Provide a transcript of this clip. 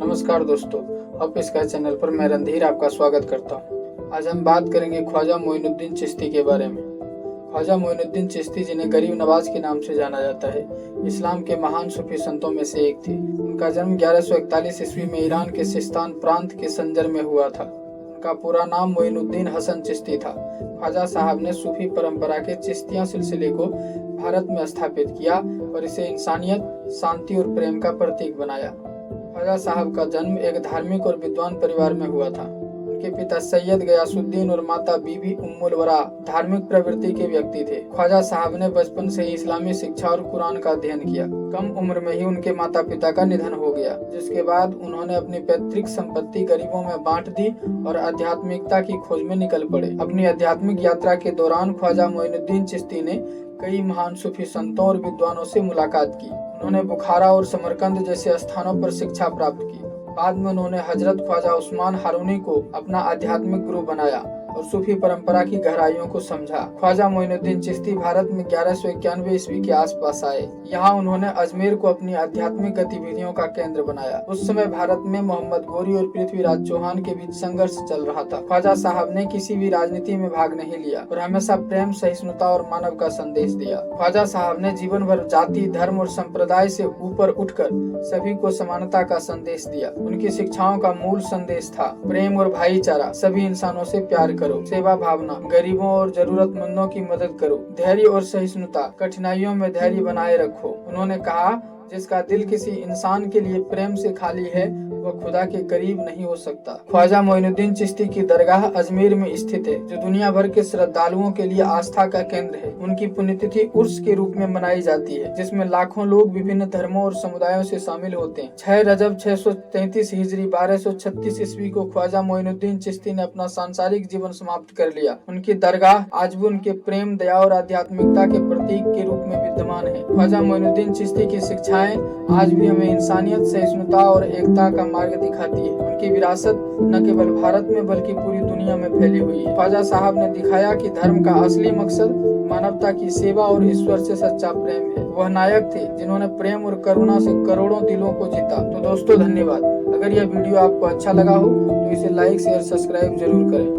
नमस्कार दोस्तों, आप इसका चैनल पर मैं रणधीर आपका स्वागत करता हूं। आज हम बात करेंगे ख्वाजा मोइनुद्दीन चिश्ती के बारे में। ख्वाजा मोइनुद्दीन चिश्ती, जिन्हें गरीब नवाज के नाम से जाना जाता है, इस्लाम के महान सूफी संतों में से एक थे। उनका जन्म 1141 ईस्वी में ईरान के सिस्तान प्रांत के संजर में हुआ था। उनका पूरा नाम मोइनुद्दीन हसन चिश्ती था। ख्वाजा साहब ने सूफी परंपरा के चिश्तिया सिलसिले को भारत में स्थापित किया और इसे इंसानियत, शांति और प्रेम का प्रतीक बनाया। ख्वाजा साहब का जन्म एक धार्मिक और विद्वान परिवार में हुआ था। उनके पिता सैयद गयासुद्दीन और माता बीबी उम्मुल वरा धार्मिक प्रवृत्ति के व्यक्ति थे। ख्वाजा साहब ने बचपन से ही इस्लामी शिक्षा और कुरान का अध्ययन किया। कम उम्र में ही उनके माता पिता का निधन हो गया, जिसके बाद उन्होंने अपनी पैतृक संपत्ति गरीबों में बांट दी और आध्यात्मिकता की खोज में निकल पड़े। अपनी आध्यात्मिक यात्रा के दौरान ख्वाजा मोइनुद्दीन चिश्ती ने कई महान सूफी संतों और विद्वानों से मुलाकात की। उन्होंने बुखारा और समरकंद जैसे स्थानों पर शिक्षा प्राप्त की। बाद में उन्होंने हजरत ख्वाजा उस्मान हारूनी को अपना आध्यात्मिक गुरु बनाया और सूफी परंपरा की गहराइयों को समझा। ख्वाजा मोइनुद्दीन चिश्ती भारत में 1191 ईस्वी के आसपास आए। यहाँ उन्होंने अजमेर को अपनी आध्यात्मिक गतिविधियों का केंद्र बनाया। उस समय भारत में मोहम्मद गोरी और पृथ्वीराज चौहान के बीच संघर्ष चल रहा था। ख्वाजा साहब ने किसी भी राजनीति में भाग नहीं लिया और हमेशा प्रेम, सहिष्णुता और मानव का संदेश दिया। ख्वाजा साहब ने जीवन भर जाति, धर्म और संप्रदाय से ऊपर उठकर सभी को समानता का संदेश दिया। उनकी शिक्षाओं का मूल संदेश था प्रेम और भाईचारा, सभी इंसानों से प्यार करो, सेवा भावना, गरीबों और जरूरतमंदों की मदद करो, धैर्य और सहिष्णुता, कठिनाइयों में धैर्य बनाए रखो। उन्होंने कहा, जिसका दिल किसी इंसान के लिए प्रेम से खाली है वह खुदा के करीब नहीं हो सकता। ख्वाजा मोइनुद्दीन चिश्ती की दरगाह अजमेर में स्थित है, जो दुनिया भर के श्रद्धालुओं के लिए आस्था का केंद्र है। उनकी पुण्यतिथि उर्स के रूप में मनाई जाती है, जिसमें लाखों लोग विभिन्न धर्मों और समुदायों से शामिल होते हैं। 6 रजब 633 हिजरी 1236 ईस्वी को ख्वाजा मोइनुद्दीन चिश्ती ने अपना सांसारिक जीवन समाप्त कर लिया। उनकी दरगाह आज भी उनके प्रेम, दया और आध्यात्मिकता के प्रतीक के रूप में विद्यमान है। ख्वाजा मोइनुद्दीन चिश्ती की शिक्षाएं आज भी हमें इंसानियत, सहिष्णुता और एकता का मार्ग दिखाती है। उनकी विरासत न केवल भारत में बल्कि पूरी दुनिया में फैली हुई है। ख्वाजा साहब ने दिखाया कि धर्म का असली मकसद मानवता की सेवा और ईश्वर से सच्चा प्रेम है। वह नायक थे जिन्होंने प्रेम और करुणा से करोड़ों दिलों को जीता। तो दोस्तों, धन्यवाद। अगर यह वीडियो आपको अच्छा लगा हो तो इसे लाइक, शेयर, सब्सक्राइब जरूर करें।